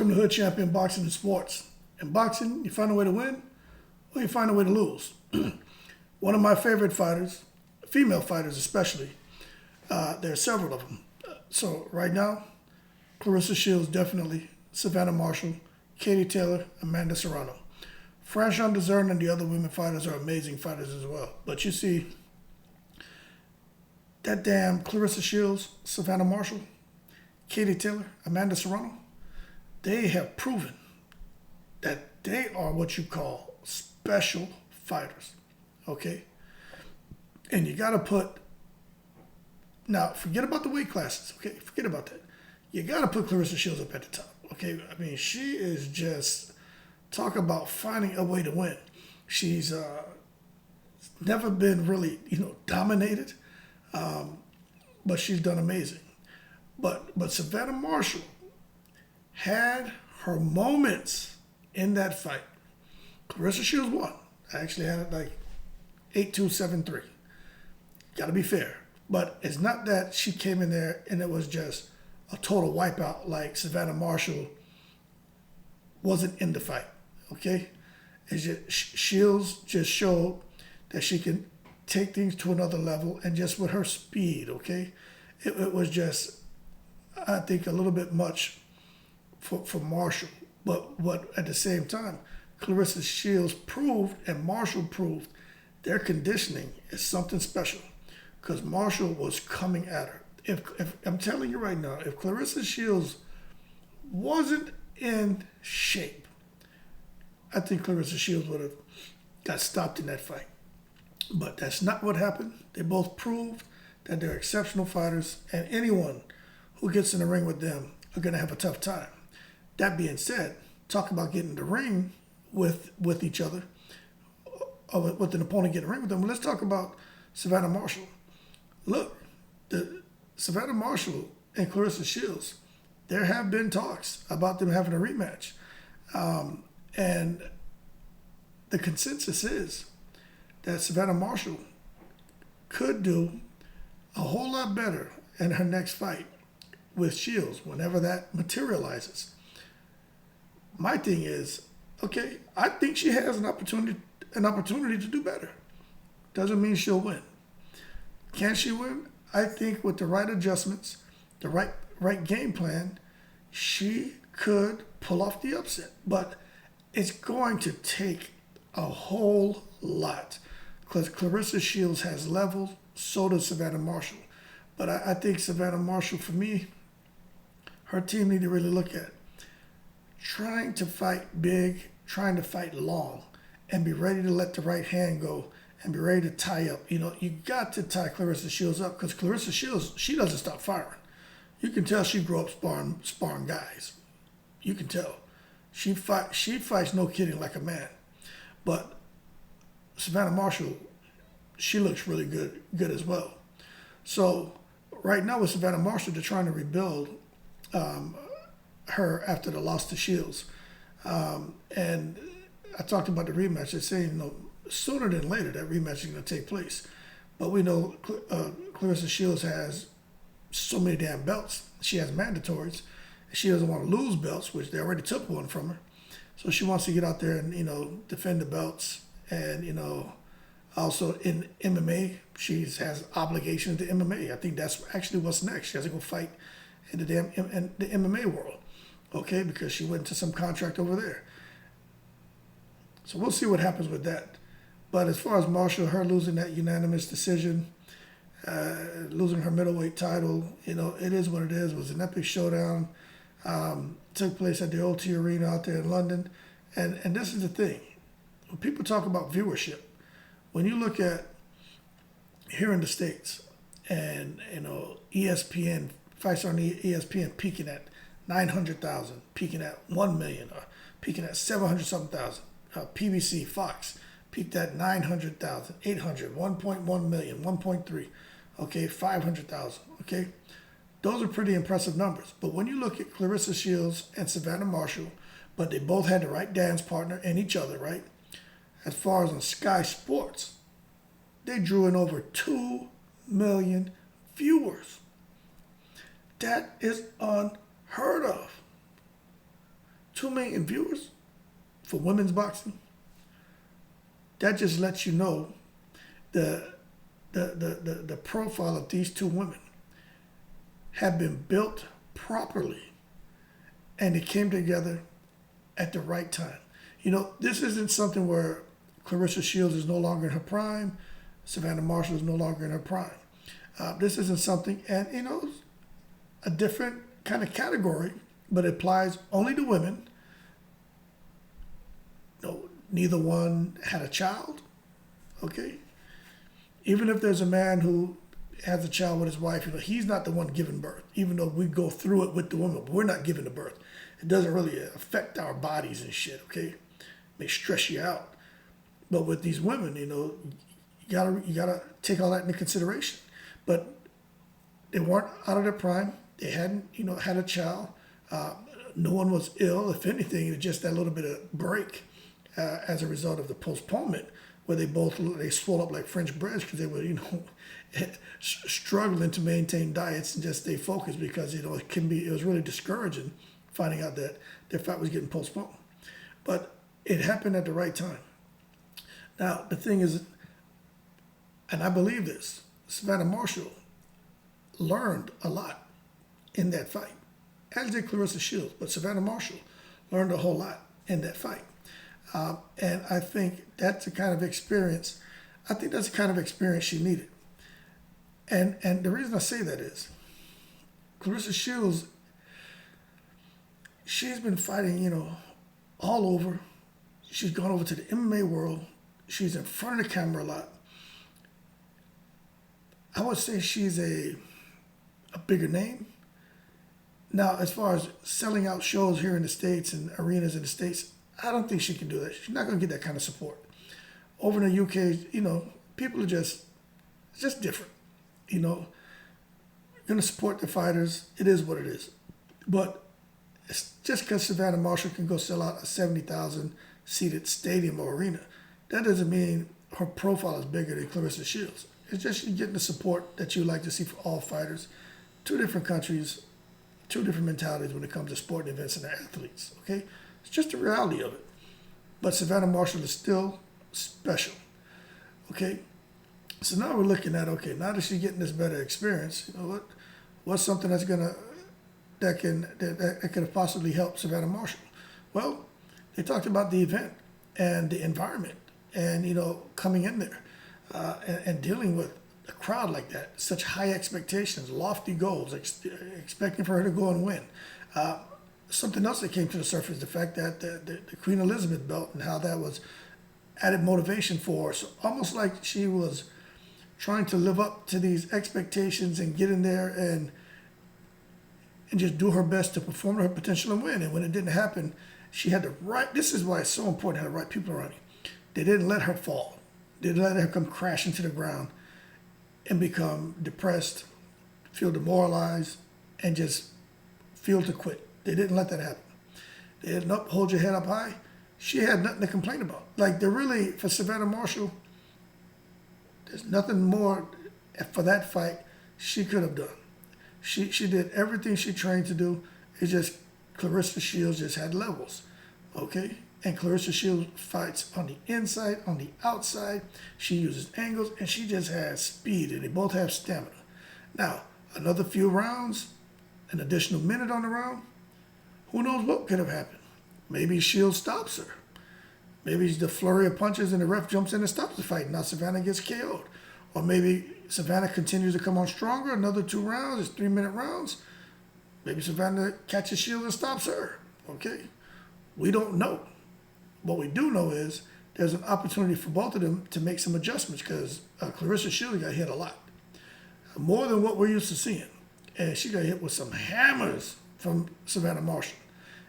Welcome to Hood Champion Boxing and Sports. In boxing, you find a way to win, or you find a way to lose. One of my favorite fighters, female fighters especially, there are several of them. So right now, Claressa Shields definitely, Savannah Marshall, Katie Taylor, Amanda Serrano. Franchon Dezern and the other women fighters are amazing fighters as well. But you see, that damn Claressa Shields, Savannah Marshall, Katie Taylor, Amanda Serrano, they have proven that they are what you call special fighters, okay? And you got to put, now forget about the weight classes, okay? Forget about that. You got to put Claressa Shields up at the top, okay? I mean, she is just, talk about finding a way to win. She's never been really, dominated, but she's done amazing. But Savannah Marshall had her moments in that fight. Claressa Shields won. I actually had it like 8-2, 7-3. Got to be fair. But it's not that she came in there and it was just a total wipeout like Savannah Marshall wasn't in the fight, okay? It's just, Shields just showed that she can take things to another level and just with her speed, okay? It was just, I think, a little bit much for Marshall. But what at the same time, Claressa Shields proved and Marshall proved their conditioning is something special because Marshall was coming at her. If I'm telling you right now, if Claressa Shields wasn't in shape, I think Claressa Shields would have got stopped in that fight. But that's not what happened. They both proved that they're exceptional fighters, and anyone who gets in the ring with them are going to have a tough time. That being said, talk about getting in the ring with each other, or with an opponent getting in the ring with them. Well, let's talk about Savannah Marshall. Look, Savannah Marshall and Claressa Shields, there have been talks about them having a rematch. And the consensus is that Savannah Marshall could do a whole lot better in her next fight with Shields whenever that materializes. My thing is, okay, I think she has an opportunity to do better. Doesn't mean she'll win. Can she win? I think with the right adjustments, the right game plan, she could pull off the upset. But it's going to take a whole lot because Claressa Shields has levels, so does Savannah Marshall. But I think Savannah Marshall, for me, her team need to really look at trying to fight big, trying to fight long, and be ready to let the right hand go and be ready to tie up. You got to tie Claressa Shields up because Claressa Shields, she doesn't stop firing. You can tell she grew up sparring guys. You can tell. She fights, no kidding, like a man. But Savannah Marshall, she looks really good as well. So right now with Savannah Marshall, they're trying to rebuild her after the loss to Shields. And I talked about the rematch. They're saying, sooner than later that rematch is going to take place. But we know Claressa Shields has so many damn belts. She has mandatories. She doesn't want to lose belts, which they already took one from her. So she wants to get out there and, defend the belts. And, also in MMA, she has obligations to MMA. I think that's actually what's next. She has to go fight in the MMA world, okay, because she went into some contract over there. So we'll see what happens with that. But as far as Marshall, her losing that unanimous decision, losing her middleweight title, it is what it is. It was an epic showdown. Took place at the O2 Arena out there in London. And this is the thing. When people talk about viewership, when you look at here in the States and, ESPN, fights on ESPN peaking at 900,000, peaking at 1 million, or peaking at 700-something thousand. PBC, Fox, peaked at 900,000, 800, 1.1 million, 1.3, okay, 500,000, okay? Those are pretty impressive numbers. But when you look at Claressa Shields and Savannah Marshall, but they both had the right dance partner and each other, right? As far as on Sky Sports, they drew in over 2 million viewers. That is unheard of. 2 million viewers for women's boxing. That just lets you know the profile of these two women have been built properly, and it came together at the right time. You know, this isn't something where Claressa Shields is no longer in her prime, Savannah Marshall is no longer in her prime. This isn't something, and you know, a different kind of category, but it applies only to women. No, neither one had a child, okay? Even if there's a man who has a child with his wife, you know, he's not the one giving birth, even though we go through it with the woman, but we're not giving the birth. It doesn't really affect our bodies and shit, okay? It may stress you out. But with these women, you know, you gotta take all that into consideration. But they weren't out of their prime. They hadn't, you know, had a child. No one was ill. If anything, it was just that little bit of break as a result of the postponement, where they swelled up like French breads because they were, you know, struggling to maintain diets and just stay focused, because, you know, it was really discouraging finding out that their fight was getting postponed. But it happened at the right time. Now, the thing is, and I believe this, Savannah Marshall learned a lot in that fight, as did Claressa Shields, but Savannah Marshall learned a whole lot in that fight. And I think that's the kind of experience, she needed. And the reason I say that is, Claressa Shields, she's been fighting, you know, all over. She's gone over to the MMA world. She's in front of the camera a lot. I would say she's a bigger name. Now, as far as selling out shows here in the States and arenas in the States, I don't think she can do that. She's not going to get that kind of support. Over in the UK, you know, people are it's just different. You know, going to support the fighters. It is what it is. But it's just because Savannah Marshall can go sell out a 70,000 seated stadium or arena, that doesn't mean her profile is bigger than Claressa Shields. It's just she's getting the support that you like to see for all fighters. 2 different countries, 2 different mentalities when it comes to sporting events and their athletes, okay? It's just the reality of it. But Savannah Marshall is still special, okay? So now we're looking at, okay, now that she's getting this better experience, you know, what's something that can possibly help Savannah Marshall? Well, they talked about the event and the environment and, you know, coming in there and dealing with a crowd like that, such high expectations, lofty goals, expecting for her to go and win. Something else that came to the surface, the fact that the Queen Elizabeth belt and how that was added motivation for her. So almost like she was trying to live up to these expectations and get in there and just do her best to perform to her potential and win. And when it didn't happen, she had the right, this is why it's so important to have the right people around you. They didn't let her fall. They didn't let her come crashing to the ground and become depressed, feel demoralized, and just feel to quit. They didn't let that happen. They didn't hold your head up high. She had nothing to complain about. Like, for Savannah Marshall, there's nothing more for that fight she could have done. She did everything she trained to do. It's just Claressa Shields just had levels, okay? And Claressa Shields fights on the inside, on the outside. She uses angles, and she just has speed, and they both have stamina. Now, another few rounds, an additional minute on the round, who knows what could have happened? Maybe Shields stops her. Maybe the flurry of punches and the ref jumps in and stops the fight. Now Savannah gets KO'd. Or maybe Savannah continues to come on stronger. Another 2 rounds, it's 3-minute rounds. Maybe Savannah catches Shields and stops her. Okay? We don't know. What we do know is there's an opportunity for both of them to make some adjustments, because Claressa Shields got hit a lot. More than what we're used to seeing. And she got hit with some hammers from Savannah Marshall.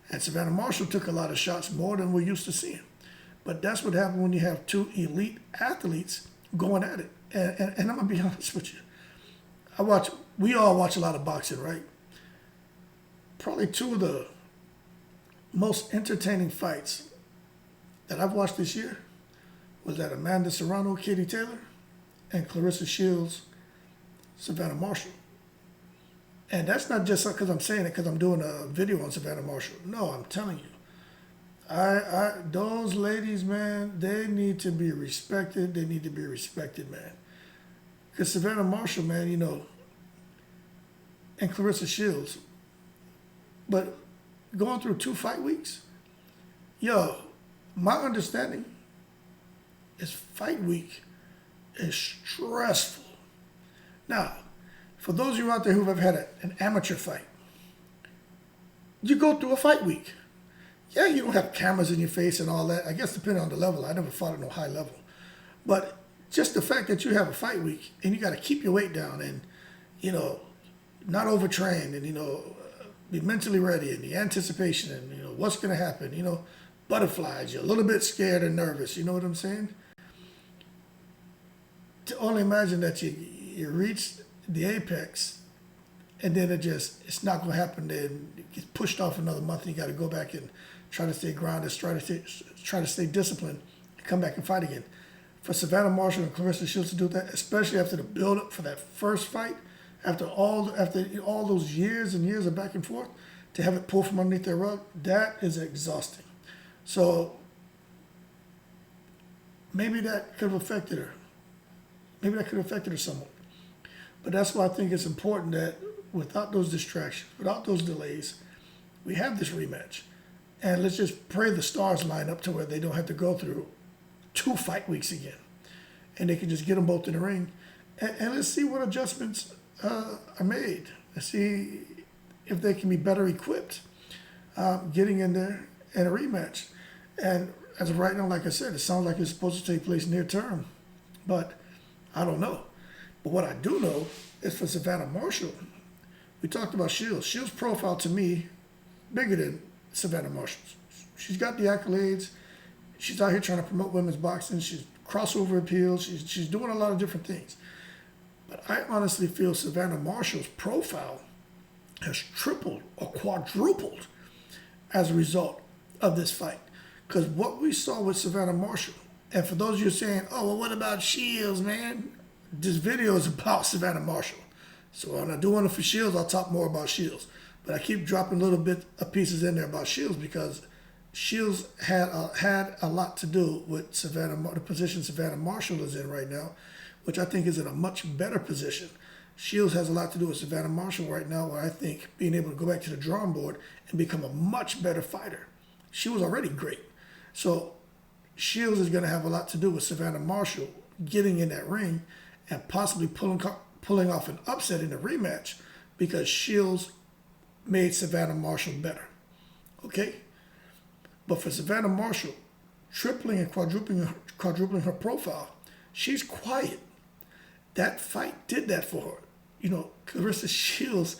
And Savannah Marshall took a lot of shots, more than we're used to seeing. But that's what happens when you have 2 elite athletes going at it. And I'm going to be honest with you. We all watch a lot of boxing, right? Probably 2 of the most entertaining fights that I've watched this year was that Amanda Serrano, Katie Taylor, and Claressa Shields, Savannah Marshall. And that's not just because I'm saying it because I'm doing a video on Savannah Marshall. No, I'm telling you. Those ladies, man, they need to be respected. They need to be respected, man. Because Savannah Marshall, man, and Claressa Shields, but going through 2 fight weeks, yo, my understanding is fight week is stressful. Now, for those of you out there who have had an amateur fight, you go through a fight week. Yeah, you don't have cameras in your face and all that. I guess depending on the level. I never fought at no high level. But just the fact that you have a fight week and you got to keep your weight down and, not overtrain and, be mentally ready and the anticipation and, what's going to happen, butterflies. You're a little bit scared and nervous. You know what I'm saying? To only imagine that you reach the apex and then it's not going to happen. Then it gets pushed off another month and you got to go back and try to stay grounded, try to stay disciplined, and come back and fight again. For Savannah Marshall and Claressa Shields to do that, especially after the build-up for that first fight, after all those years and years of back and forth, to have it pulled from underneath their rug, that is exhausting. So maybe that could have affected her. Maybe that could have affected her somewhat. But that's why I think it's important that without those distractions, without those delays, we have this rematch. And let's just pray the stars line up to where they don't have to go through 2 fight weeks again. And they can just get them both in the ring. And let's see what adjustments are made. Let's see if they can be better equipped getting in there in a rematch. And as of right now, like I said, it sounds like it's supposed to take place near term. But I don't know. But what I do know is for Savannah Marshall, we talked about Shields. Shields' profile to me, bigger than Savannah Marshall's. She's got the accolades. She's out here trying to promote women's boxing. She's crossover appeals. She's doing a lot of different things. But I honestly feel Savannah Marshall's profile has tripled or quadrupled as a result of this fight. Because what we saw with Savannah Marshall, and for those of you saying, oh, well, what about Shields, man? This video is about Savannah Marshall. So when I do one for Shields, I'll talk more about Shields. But I keep dropping little bit of pieces in there about Shields because Shields had a lot to do with the position Savannah Marshall is in right now, which I think is in a much better position. Shields has a lot to do with Savannah Marshall right now, where I think being able to go back to the drawing board and become a much better fighter. She was already great. So Shields is going to have a lot to do with Savannah Marshall getting in that ring and possibly pulling off an upset in the rematch because Shields made Savannah Marshall better. Okay? But for Savannah Marshall, tripling and quadrupling her profile, she's quiet. That fight did that for her. Claressa Shields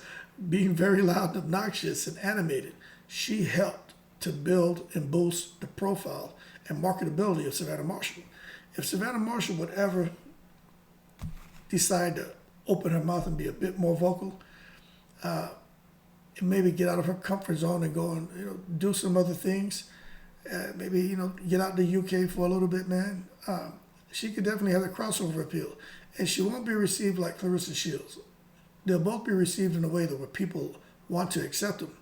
being very loud and obnoxious and animated, she helped to build and boost the profile and marketability of Savannah Marshall. If Savannah Marshall would ever decide to open her mouth and be a bit more vocal, and maybe get out of her comfort zone and go and do some other things, maybe get out to the UK for a little bit, man. She could definitely have a crossover appeal, and she won't be received like Claressa Shields. They'll both be received in a way that where people want to accept them,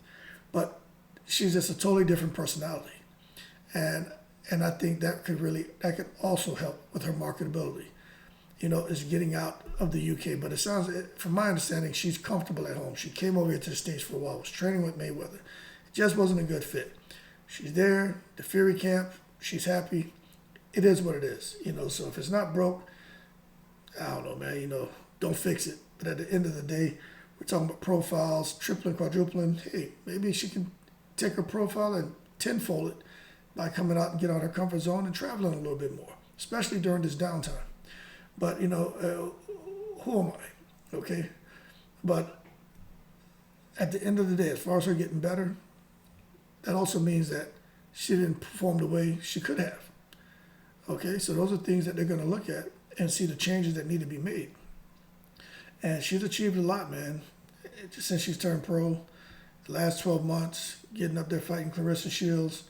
but she's just a totally different personality, and I think that could also help with her marketability. Is getting out of the UK. But it sounds, from my understanding, she's comfortable at home. She came over here to the States for a while, was training with Mayweather. It just wasn't a good fit. She's there, the Fury camp, she's happy. It is what it is, So if it's not broke, I don't know, man, don't fix it. But at the end of the day, we're talking about profiles, tripling, quadrupling. Hey, maybe she can take her profile and tenfold it by coming out and get out of her comfort zone and traveling a little bit more, especially during this downtime. But, who am I? Okay? But at the end of the day, as far as her getting better, that also means that she didn't perform the way she could have. Okay? So those are things that they're going to look at and see the changes that need to be made. And she's achieved a lot, man. Just since she's turned pro, the last 12 months, getting up there fighting Claressa Shields,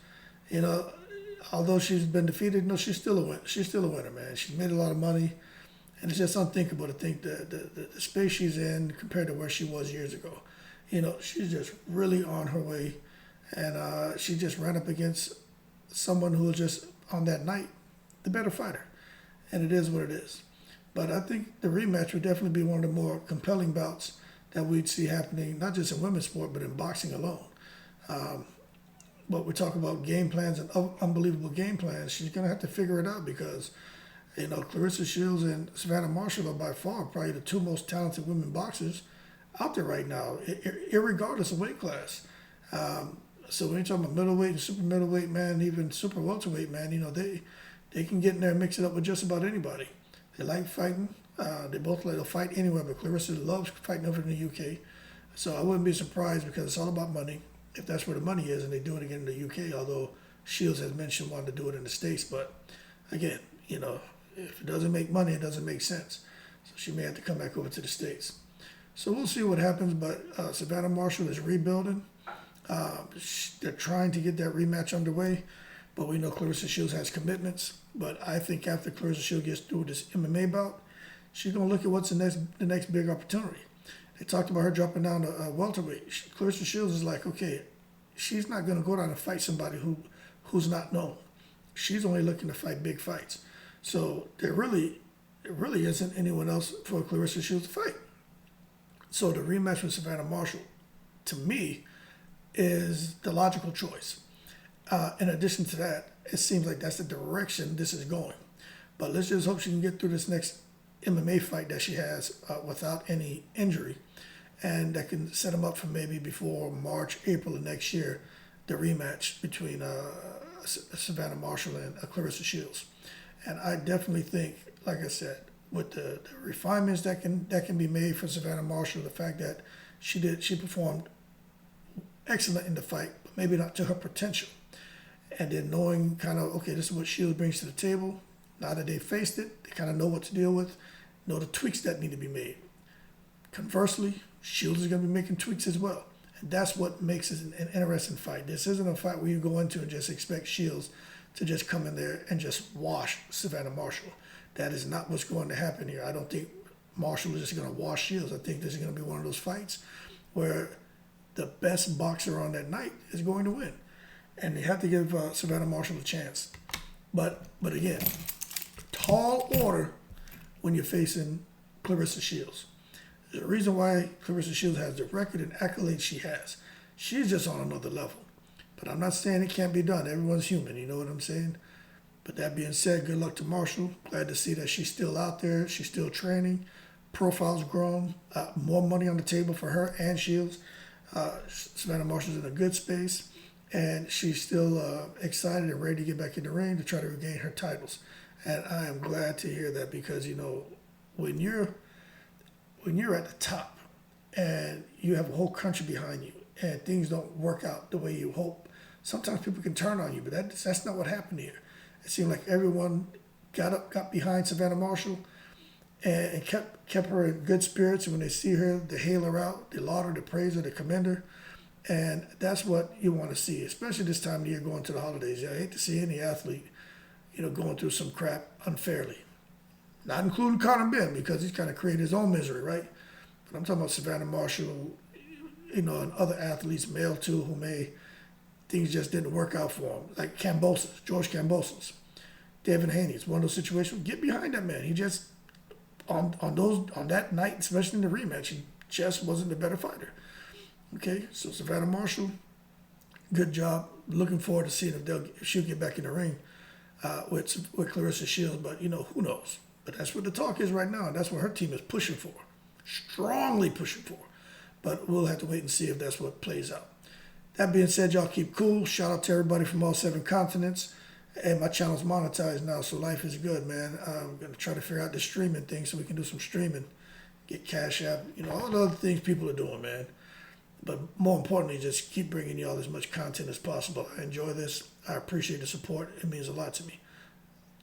although she's been defeated, she's still a winner. She's still a winner, man. She's made a lot of money. And it's just unthinkable to think the space she's in compared to where she was years ago. She's just really on her way. And she just ran up against someone who was just on that night the better fighter, and it is what it is. But I think the rematch would definitely be one of the more compelling bouts that we'd see happening, not just in women's sport, but in boxing alone. But we talk about game plans and unbelievable game plans. She's going to have to figure it out because, Claressa Shields and Savannah Marshall are by far probably the two most talented women boxers out there right now, irregardless of weight class. So when you're talking about middleweight and super middleweight, man, even super welterweight, man, they can get in there and mix it up with just about anybody. They like fighting. They both like to fight anywhere, but Claressa loves fighting over in the UK. So I wouldn't be surprised because it's all about money. If that's where the money is, and they do it again in the UK, although Shields has mentioned wanting to do it in the States. But again, if it doesn't make money, it doesn't make sense. So she may have to come back over to the States. So we'll see what happens. But Savannah Marshall is rebuilding. They're trying to get that rematch underway. But we know Claressa Shields has commitments. But I think after Claressa Shields gets through this MMA bout, she's going to look at what's the next big opportunity. They talked about her dropping down to welterweight. Claressa Shields is like, okay, she's not going to go down and fight somebody who's not known. She's only looking to fight big fights. So there really isn't anyone else for Claressa Shields to fight. So the rematch with Savannah Marshall, to me, is the logical choice. In addition to that, it seems like that's the direction this is going. But let's just hope she can get through this next MMA fight that she has without any injury, and that can set them up for maybe before March, April of next year, the rematch between Savannah Marshall and Claressa Shields. And I definitely think, like I said, with the refinements that can be made for Savannah Marshall, the fact that she performed excellent in the fight, but maybe not to her potential, and then knowing kind of, okay, this is what Shields brings to the table. Now that they faced it, they kind of know what to deal with, know the tweaks that need to be made. Conversely, Shields is going to be making tweaks as well. And that's what makes it an interesting fight. This isn't a fight where you go into and just expect Shields to just come in there and just wash Savannah Marshall. That is not what's going to happen here. I don't think Marshall is just going to wash Shields. I think this is going to be one of those fights where the best boxer on that night is going to win. And they have to give Savannah Marshall a chance. But again, tall order when you're facing Claressa Shields. There's a reason why Claressa Shields has the record and accolades she has. She's just on another level. But I'm not saying it can't be done. Everyone's human, you know what I'm saying? But that being said, good luck to Marshall. Glad to see that she's still out there. She's still training. Profile's grown. More money on the table for her and Shields. Savannah Marshall's in a good space. And she's still excited and ready to get back in the ring to try to regain her titles. And I am glad to hear that because, when you're at the top and you have a whole country behind you and things don't work out the way you hope, sometimes people can turn on you, but that's not what happened here. It seemed like everyone got behind Savannah Marshall and kept her in good spirits. And when they see her, they hail her out, they laud her, they praise her, they commend her. And that's what you want to see, especially this time of year going to the holidays. I hate to see any athlete, going through some crap unfairly. Not including Conor Ben, because he's kind of created his own misery, right? But I'm talking about Savannah Marshall, and other athletes, male too, things just didn't work out for him. Like George Kambosos, Devin Haney. It's one of those situations. Get behind that man. He just, on that night, especially in the rematch, he just wasn't the better fighter. Okay, so Savannah Marshall, good job. Looking forward to seeing if she'll get back in the ring with Claressa Shields, but who knows? But that's what the talk is right now, and that's what her team is pushing for, strongly pushing for. But we'll have to wait and see if that's what plays out. That being said, y'all keep cool. Shout out to everybody from all 7 continents. And my channel's monetized now, so life is good, man. I'm going to try to figure out the streaming thing so we can do some streaming, get Cash App, all the other things people are doing, man. But more importantly, just keep bringing y'all as much content as possible. I enjoy this. I appreciate the support. It means a lot to me.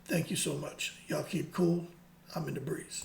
Thank you so much. Y'all keep cool. I'm in the breeze.